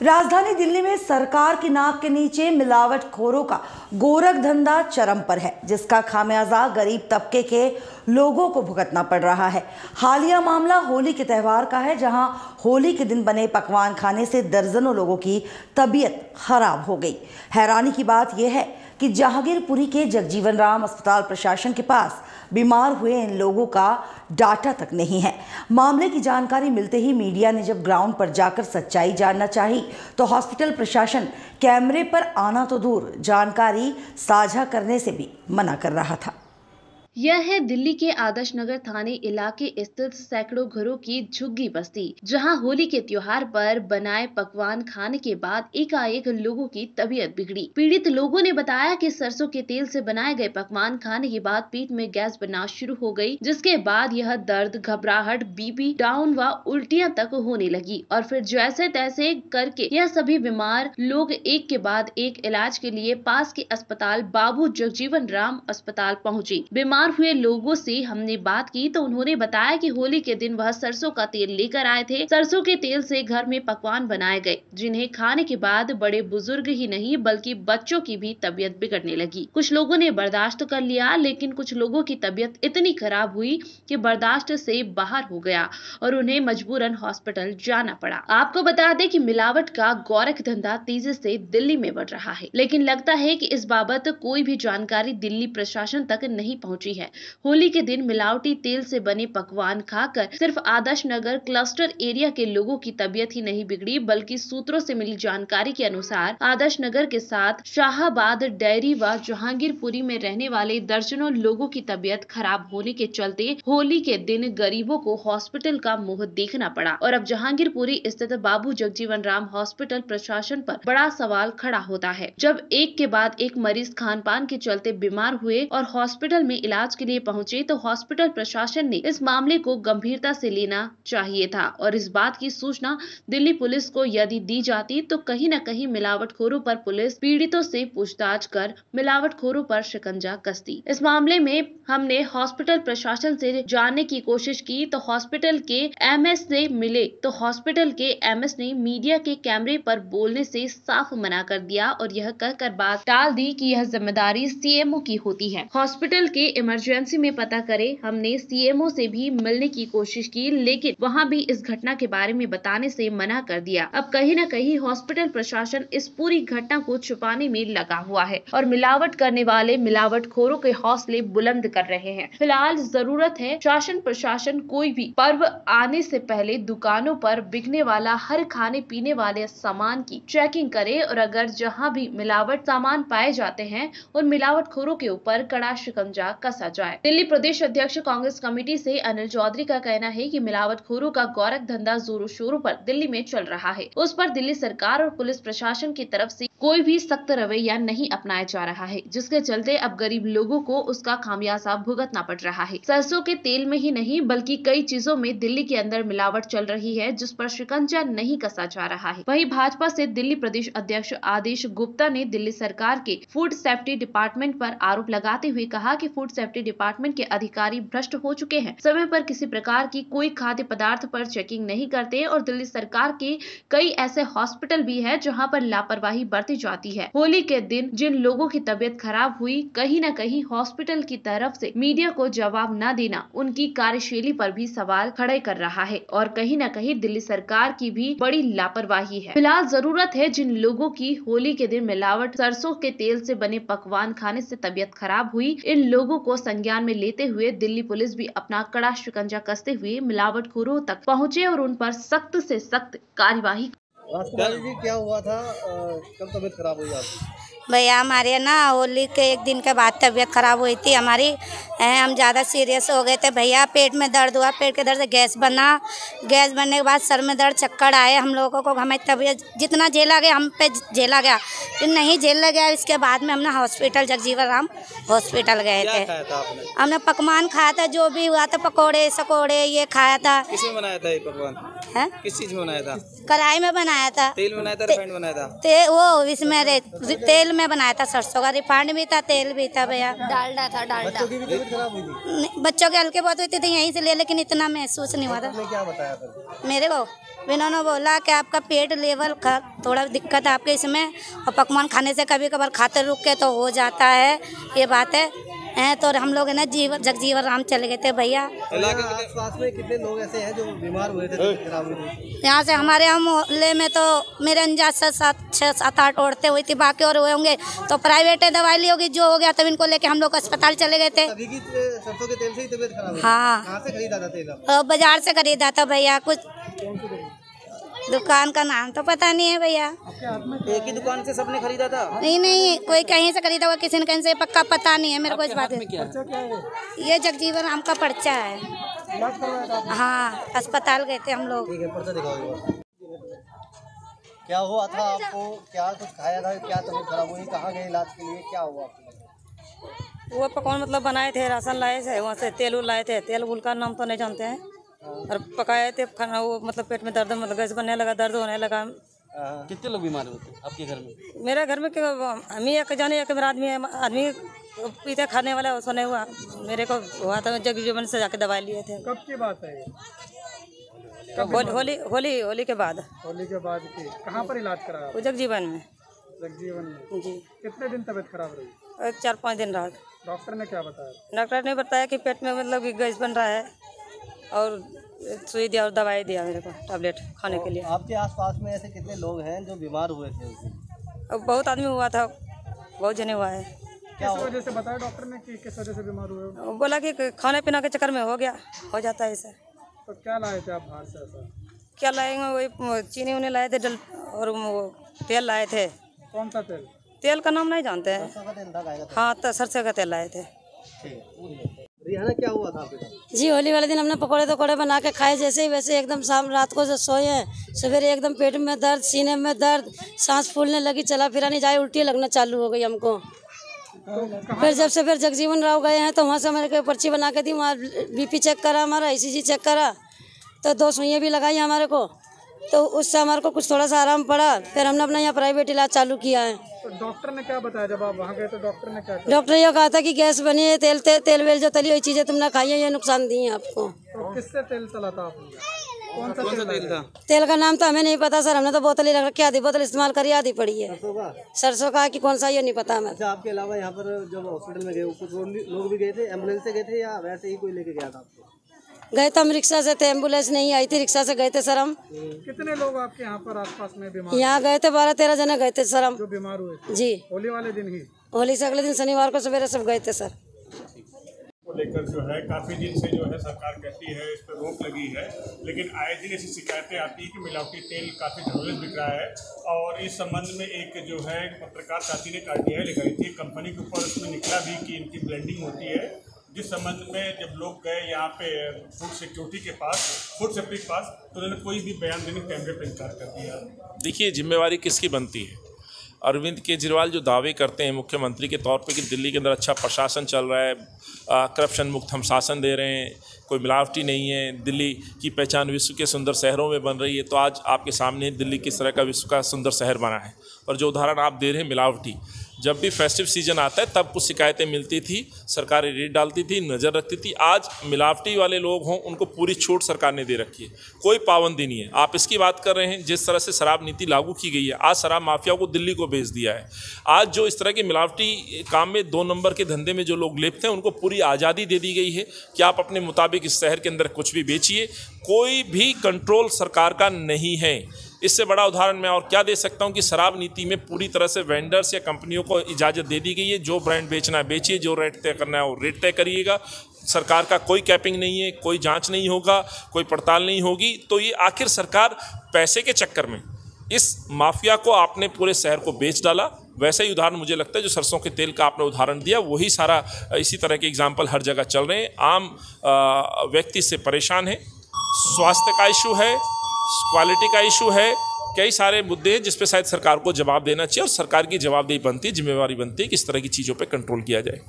राजधानी दिल्ली में सरकार की नाक के नीचे मिलावटखोरों का गोरख धंधा चरम पर है, जिसका खामियाजा गरीब तबके के लोगों को भुगतना पड़ रहा है। हालिया मामला होली के त्यौहार का है, जहां होली के दिन बने पकवान खाने से दर्जनों लोगों की तबीयत खराब हो गई। हैरानी की बात यह है कि जहांगीरपुरी के जगजीवन राम अस्पताल प्रशासन के पास बीमार हुए इन लोगों का डाटा तक नहीं है। मामले की जानकारी मिलते ही मीडिया ने जब ग्राउंड पर जाकर सच्चाई जानना चाही, तो हॉस्पिटल प्रशासन कैमरे पर आना तो दूर, जानकारी साझा करने से भी मना कर रहा था। यह है दिल्ली के आदर्श नगर थाने इलाके स्थित सैकड़ों घरों की झुग्गी बस्ती, जहां होली के त्योहार पर बनाए पकवान खाने के बाद एकाएक लोगों की तबीयत बिगड़ी। पीड़ित लोगों ने बताया कि सरसों के तेल से बनाए गए पकवान खाने के बाद पेट में गैस बनना शुरू हो गई, जिसके बाद यह दर्द, घबराहट, बीपी डाउन व उल्टियां तक होने लगी और फिर जैसे तैसे करके यह सभी बीमार लोग एक के बाद एक इलाज के लिए पास के अस्पताल बाबू जगजीवन राम अस्पताल पहुंचे। बीमार हुए लोगों से हमने बात की तो उन्होंने बताया कि होली के दिन वह सरसों का तेल लेकर आए थे। सरसों के तेल से घर में पकवान बनाए गए, जिन्हें खाने के बाद बड़े बुजुर्ग ही नहीं बल्कि बच्चों की भी तबीयत बिगड़ने लगी। कुछ लोगों ने बर्दाश्त कर लिया, लेकिन कुछ लोगों की तबीयत इतनी खराब हुई कि बर्दाश्त से बाहर हो गया और उन्हें मजबूरन हॉस्पिटल जाना पड़ा। आपको बता दें कि मिलावट का गोरख धंधा तेजी से दिल्ली में बढ़ रहा है, लेकिन लगता है कि इस बाबत कोई भी जानकारी दिल्ली प्रशासन तक नहीं पहुंची है। होली के दिन मिलावटी तेल से बने पकवान खाकर सिर्फ आदर्श नगर क्लस्टर एरिया के लोगों की तबीयत ही नहीं बिगड़ी, बल्कि सूत्रों से मिली जानकारी के अनुसार आदर्श नगर के साथ शाहाबाद, डेयरी व जहांगीरपुरी में रहने वाले दर्जनों लोगों की तबीयत खराब होने के चलते होली के दिन गरीबों को हॉस्पिटल का मुंह देखना पड़ा और अब जहांगीरपुरी स्थित बाबू जगजीवन राम हॉस्पिटल प्रशासन पर बड़ा सवाल खड़ा होता है। जब एक के बाद एक मरीज खान पान के चलते बीमार हुए और हॉस्पिटल में इलाज के लिए पहुंचे, तो हॉस्पिटल प्रशासन ने इस मामले को गंभीरता से लेना चाहिए था और इस बात की सूचना दिल्ली पुलिस को यदि दी जाती तो कहीं न कहीं मिलावटखोरों पर पुलिस पीड़ितों से पूछताछ कर मिलावटखोरों पर शिकंजा कसती। इस मामले में हमने हॉस्पिटल प्रशासन से जानने की कोशिश की तो हॉस्पिटल के एमएस से मिले तो हॉस्पिटल के एमएस ने मीडिया के कैमरे पर बोलने से साफ मना कर दिया और यह कहकर बात टाल दी कि यह जिम्मेदारी सीएमओ की होती है। हॉस्पिटल के इमरजेंसी में पता करें, हमने सीएमओ से भी मिलने की कोशिश की, लेकिन वहां भी इस घटना के बारे में बताने से मना कर दिया। अब कहीं न कहीं हॉस्पिटल प्रशासन इस पूरी घटना को छुपाने में लगा हुआ है और मिलावट करने वाले मिलावटखोरों के हौसले बुलंद कर रहे हैं। फिलहाल जरूरत है शासन प्रशासन कोई भी पर्व आने से पहले दुकानों पर बिकने वाला हर खाने पीने वाले सामान की चेकिंग करे और अगर जहां भी मिलावट सामान पाए जाते हैं उन मिलावटखोरों के ऊपर कड़ा शिकंजा कसा जाए। दिल्ली प्रदेश अध्यक्ष कांग्रेस कमेटी से अनिल चौधरी का कहना है कि मिलावटखोरों का गोरख धंधा जोरों शोरों पर दिल्ली में चल रहा है। उस पर दिल्ली सरकार और पुलिस प्रशासन की तरफ से कोई भी सख्त रवैया नहीं अपनाया जा रहा है, जिसके चलते अब गरीब लोगों को उसका खामियाजा भुगतना पड़ रहा है। सरसों के तेल में ही नहीं बल्कि कई चीजों में दिल्ली के अंदर मिलावट चल रही है, जिस पर शिकंजा नहीं कसा जा रहा है। वहीं भाजपा से दिल्ली प्रदेश अध्यक्ष आदेश गुप्ता ने दिल्ली सरकार के फूड सेफ्टी डिपार्टमेंट पर आरोप लगाते हुए कहा कि फूड सेफ्टी डिपार्टमेंट के अधिकारी भ्रष्ट हो चुके हैं, समय पर किसी प्रकार की कोई खाद्य पदार्थ पर चेकिंग नहीं करते और दिल्ली सरकार के कई ऐसे हॉस्पिटल भी है जहां पर लापरवाही बरती जाती है। होली के दिन जिन लोगों की तबीयत खराब हुई, कहीं न कहीं हॉस्पिटल की तरफ से मीडिया को जवाब न देना उनकी कार्यशैली पर भी सवाल खड़े कर रहा है और कहीं न कहीं दिल्ली सरकार की भी बड़ी लापरवाही है। फिलहाल जरूरत है जिन लोगों की होली के दिन मिलावट सरसों के तेल से बने पकवान खाने से तबीयत खराब हुई, इन लोगों को संज्ञान में लेते हुए दिल्ली पुलिस भी अपना कड़ा शिकंजा कसते हुए मिलावटखोरों तक पहुंचे और उन पर सख्त से सख्त कार्यवाही। जी क्या हुआ था, कब तबीयत खराब हुई आपकी? भैया हमारे ना होली के एक दिन के बाद तबीयत खराब हुई थी हमारी। हम ज़्यादा सीरियस हो गए थे भैया, पेट में दर्द हुआ, पेट के दर्द से गैस बना, गैस बनने के बाद सर में दर्द, चक्कर आए हम लोगों को। हमारी तबीयत जितना झेला गया हम पे झेला गया, नहीं झेला गया। इसके बाद में हमने हॉस्पिटल जगजीवन राम हॉस्पिटल गए थे। हमने पकवान खाया था, जो भी हुआ था, पकौड़े सकोड़े ये खाया था। किसने बनाया था ये पकवान? है किस चीज में बनाया था? कढ़ाई में बनाया था। तेल में बनाया था, रिफाइंड बनाया था? वो इसमें तेल में बनाया था, सरसों का, रिफाइंड भी था, तेल भी था भैया, डालडा था, डालडा। बच्चों की भी तबीयत खराब हुई थी? बच्चों के हल्के बहुत हुई थी, यहीं से ले, लेकिन इतना महसूस नहीं हुआ था। क्या बताया था? मेरे को इन्होंने बोला कि आपका पेट लेवल थोड़ा दिक्कत है आपके इसमें, और पकवान खाने से कभी कभार खाते रुक के तो हो जाता है, ये बात है। तो हम लोग है ना जगजीवन राम चले गए थे भैया। इलाके के आसपास में कितने लोग ऐसे हैं जो बीमार हुए थे, तबीयत खराब हुई थी? यहाँ से हमारे यहाँ मोहल्ले में तो मेरे अंदाज से 6-7-8 औरतें हुई थी, बाकी और हुए होंगे तो प्राइवेट दवाई ली होगी, जो हो गया तब इनको लेके हम लोग अस्पताल चले गए थे। सभी की सरसों के तेल से ही तबीयत खराब हुई? हाँ। कहाँ से खरीदा था तेल? बाजार से खरीदा था भैया, कुछ दुकान का नाम तो पता नहीं है भैया। एक ही दुकान से सबने खरीदा था? नहीं, कोई कहीं से खरीदा हुआ, किसी ने कहीं से, पक्का पता नहीं है मेरे को इस बात में। ये जगजीवन राम का पर्चा है। हाँ, अस्पताल गए थे हम लोग। ठीक है, पर्चा दिखाओ। क्या हुआ था आपको? क्या कुछ खाया था? क्या तबीयत खराब हुई? कहाँ गए इलाज के लिए? क्या हुआ आपको? वो पकवान मतलब बनाए थे, राशन लाए थे, वहाँ से तेल लाए थे। तेल उल का नाम तो नहीं जानते हैं, और पकाए थे खाना। वो मतलब पेट में दर्द, मतलब गैस बनने लगा, दर्द होने लगा। कितने लोग बीमार हुए थे आपके घर में? मेरे घर में हम ही एक जाने, एक मेरा आदमी पीते खाने वाला, उसको नहीं हुआ, मेरे को हुआ था। जगजीवन से जाके दवाई लिए थे। कब की बात है? होली के बाद। होली के बाद की? कहाँ पर इलाज कराया? वो जगजीवन में। जगजीवन में? जी। कितने दिन तबीयत खराब रही? 4-5 दिन रहा। डॉक्टर ने क्या बताया? डॉक्टर ने बताया कि पेट में मतलब कि गैस बन रहा है, और सुई दिया और दवाई दिया मेरे को, टैबलेट खाने के लिए। आपके आसपास में ऐसे कितने लोग हैं जो बीमार हुए थे उससे? अब बहुत आदमी हुआ था, बहुत जने हुआ है। किस वजह से बताया डॉक्टर ने कि किस वजह से बीमार हुए? बोला कि खाने पीने के चक्कर में हो गया, हो जाता है ऐसा। तो क्या लाए थे आप बाहर से? ऐसा क्या लाएंगे? वही चीनी उन्हें लाए थे, और वो तेल लाए थे। कौन सा तेल? तेल का नाम नहीं जानते हैं। सरसों का तेल था? हाँ, तो सरसों का तेल लाए थे। रिहाना, क्या हुआ था आपके साथ? जी, होली वाले दिन हमने पकौड़े बना के खाए, जैसे ही वैसे एकदम शाम रात को जो सोए हैं, सवेरे एकदम पेट में दर्द, सीने में दर्द, सांस फूलने लगी, चला फिरा नहीं जाए, उल्टी लगना चालू हो गई हमको। फिर जब से फिर जगजीवन राव गए हैं तो वहाँ से हमारे को पर्ची बना के दी, वहाँ बीपी चेक करा, हमारा ECG चेक करा, तो 2 सुइयाँ भी लगाई हमारे को, तो उससे हमारे को कुछ थोड़ा सा आराम पड़ा। फिर हमने अपना यहाँ प्राइवेट इलाज चालू किया है। तो डॉक्टर ने क्या बताया जब आप वहाँ गए? तो डॉक्टर ने क्या कहा? डॉक्टर ये कहा था कि गैस बनी है, तेल वेल जो तली हुई चीज़ें तुम ना खाइए, ये नुकसान दी है आपको। तो किससे तेल तला था आपने? कौन सा तेल था? तेल का नाम तो हमें नहीं पता सर, हमने तो बोतल ही रख रखी, आधी बोतल इस्तेमाल करी, आधी पड़ी है। सरसों का कि कौन सा, ये नहीं पता हमें। अच्छा, आपके अलावा यहाँ पर जब हॉस्पिटल में गए कुछ लोग भी गए थे? एम्बुलेंस से गए थे या वैसे ही कोई लेके गया था आपको? गए तो हम रिक्शा से थे, एम्बुलेंस नहीं आई थी, रिक्शा से गए थे सर हम। कितने लोग आपके यहाँ पर आसपास में बीमार? यहाँ गए थे 12-13 जने गए थे सर हम, जो बीमार हुए थे? जी, होली वाले दिन ही? होली से अगले दिन शनिवार को सवेरे सब गए थे सर। को लेकर जो है काफ़ी दिन से जो है सरकार कहती है इस पर रोक लगी है, लेकिन आए दिन ऐसी शिकायतें आती है कि मिलावटी तेल काफ़ी धड़ल्ले बिक रहा है। और इस संबंध में एक जो है पत्रकार साथी ने RTI लगाई थी कंपनी के ऊपर, उसमें निकला भी कि इनकी ब्लेंडिंग होती है, जिस संबंध में जब लोग गए यहाँ पे फूड सिक्योरिटी के पास, फूड सेफ्टी के पास, तो उन्होंने कोई भी बयान देने कैमरे पर इनकार कर दिया। देखिए, जिम्मेवारी किसकी बनती है? अरविंद केजरीवाल जो दावे करते हैं मुख्यमंत्री के तौर पे कि दिल्ली के अंदर अच्छा प्रशासन चल रहा है, करप्शन मुक्त हम शासन दे रहे हैं, कोई मिलावटी नहीं है, दिल्ली की पहचान विश्व के सुंदर शहरों में बन रही है, तो आज आपके सामने दिल्ली किस तरह का विश्व का सुंदर शहर बना है। और जो उदाहरण आप दे रहे हैं मिलावटी, जब भी फेस्टिव सीजन आता है तब कुछ शिकायतें मिलती थी, सरकारें रेट डालती थी, नज़र रखती थी। आज मिलावटी वाले लोग हों उनको पूरी छूट सरकार ने दे रखी है, कोई पाबंदी नहीं है। आप इसकी बात कर रहे हैं जिस तरह से शराब नीति लागू की गई है, आज शराब माफिया को दिल्ली को बेच दिया है। आज जो इस तरह के मिलावटी काम में 2 नंबर के धंधे में जो लोग लिप्त हैं उनको पूरी आज़ादी दे दी गई है कि आप अपने मुताबिक इस शहर के अंदर कुछ भी बेचिए, कोई भी कंट्रोल सरकार का नहीं है। इससे बड़ा उदाहरण मैं और क्या दे सकता हूं कि शराब नीति में पूरी तरह से वेंडर्स या कंपनियों को इजाज़त दे दी गई है, जो ब्रांड बेचना है बेचिए, जो रेट तय करना है वो रेट तय करिएगा। सरकार का कोई कैपिंग नहीं है, कोई जांच नहीं होगा, कोई पड़ताल नहीं होगी। तो ये आखिर सरकार पैसे के चक्कर में इस माफिया को आपने पूरे शहर को बेच डाला। वैसा ही उदाहरण मुझे लगता है जो सरसों के तेल का आपने उदाहरण दिया, वही सारा इसी तरह के एग्जाम्पल हर जगह चल रहे हैं। आम व्यक्ति से परेशान है, स्वास्थ्य का इशू है, क्वालिटी का इशू है, कई सारे मुद्दे हैं जिस पे शायद सरकार को जवाब देना चाहिए, और सरकार की जवाबदेही बनती है, जिम्मेवारी बनती है कि इस तरह की चीज़ों पे कंट्रोल किया जाए।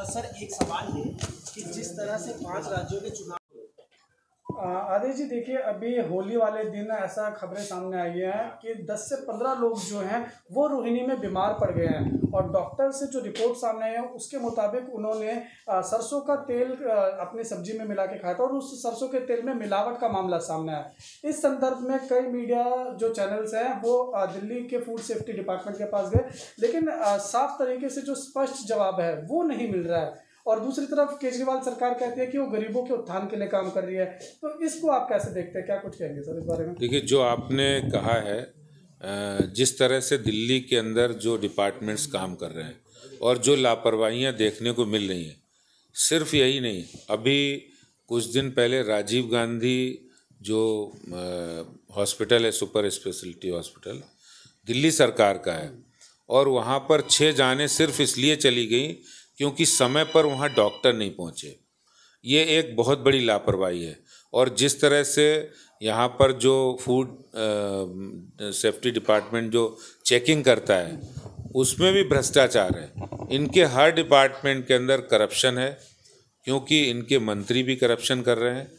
सर, एक सवाल है कि जिस तरह से 5 राज्यों के चुनाव आदेश जी, देखिए अभी होली वाले दिन ऐसा खबरें सामने आई हैं कि 10 से 15 लोग जो हैं वो रोहिणी में बीमार पड़ गए हैं और डॉक्टर से जो रिपोर्ट सामने आई है उसके मुताबिक उन्होंने सरसों का तेल अपनी सब्जी में मिला के खाया था और उस सरसों के तेल में मिलावट का मामला सामने आया। इस संदर्भ में कई मीडिया जो चैनल्स हैं वो दिल्ली के फूड सेफ्टी डिपार्टमेंट के पास गए, लेकिन साफ तरीके से जो स्पष्ट जवाब है वो नहीं मिल रहा है। और दूसरी तरफ केजरीवाल सरकार कहती है कि वो गरीबों के उत्थान के लिए काम कर रही है, तो इसको आप कैसे देखते हैं, क्या कुछ कहेंगे सर इस बारे में? देखिए, जो आपने कहा है, जिस तरह से दिल्ली के अंदर जो डिपार्टमेंट्स काम कर रहे हैं और जो लापरवाहियां देखने को मिल रही हैं, सिर्फ यही नहीं, अभी कुछ दिन पहले राजीव गांधी जो हॉस्पिटल है, सुपर स्पेशलिटी हॉस्पिटल, दिल्ली सरकार का है, और वहाँ पर 6 जानें सिर्फ इसलिए चली गई क्योंकि समय पर वहाँ डॉक्टर नहीं पहुँचे। ये एक बहुत बड़ी लापरवाही है। और जिस तरह से यहाँ पर जो फूड सेफ्टी डिपार्टमेंट जो चेकिंग करता है उसमें भी भ्रष्टाचार है। इनके हर डिपार्टमेंट के अंदर करप्शन है, क्योंकि इनके मंत्री भी करप्शन कर रहे हैं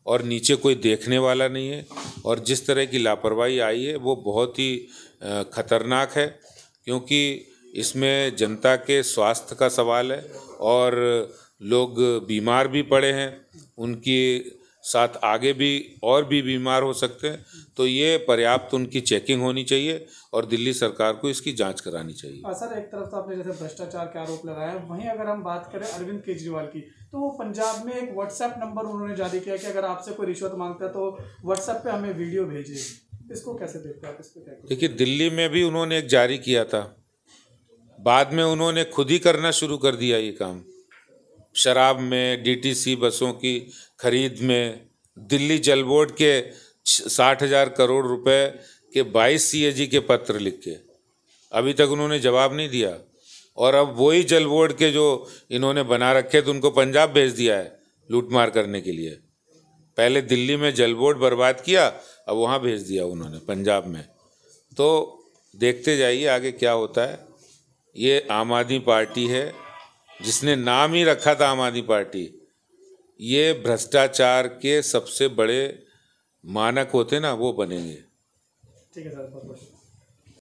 और नीचे कोई देखने वाला नहीं है। और जिस तरह की लापरवाही आई है वो बहुत ही खतरनाक है, क्योंकि इसमें जनता के स्वास्थ्य का सवाल है और लोग बीमार भी पड़े हैं, उनके साथ आगे भी और भी बीमार हो सकते हैं। तो ये पर्याप्त उनकी चेकिंग होनी चाहिए और दिल्ली सरकार को इसकी जांच करानी चाहिए। सर, एक तरफ तो आपने जैसे भ्रष्टाचार के आरोप लगाए हैं, वहीं अगर हम बात करें अरविंद केजरीवाल की, तो वो पंजाब में एक व्हाट्सएप नंबर उन्होंने जारी किया कि अगर आपसे कोई रिश्वत मांगता है तो व्हाट्सएप पे हमें वीडियो भेजिए। इसको कैसे देखते हैं आप? इसको क्या देखिए, दिल्ली में भी उन्होंने एक जारी किया था, बाद में उन्होंने खुद ही करना शुरू कर दिया ये काम। शराब में, डीटीसी बसों की खरीद में, दिल्ली जल बोर्ड के 60,000 करोड़ रुपए के 22 सीएजी के पत्र लिख के अभी तक उन्होंने जवाब नहीं दिया। और अब वही जल बोर्ड के जो इन्होंने बना रखे थे उनको पंजाब भेज दिया है लूटमार करने के लिए। पहले दिल्ली में जल बोर्ड बर्बाद किया, अब वहाँ भेज दिया उन्होंने पंजाब में। तो देखते जाइए आगे क्या होता है। ये आम आदमी पार्टी है, जिसने नाम ही रखा था आम आदमी पार्टी। ये भ्रष्टाचार के सबसे बड़े मानक होते ना, वो बनेंगे। ठीक है सर, बहुत बहुत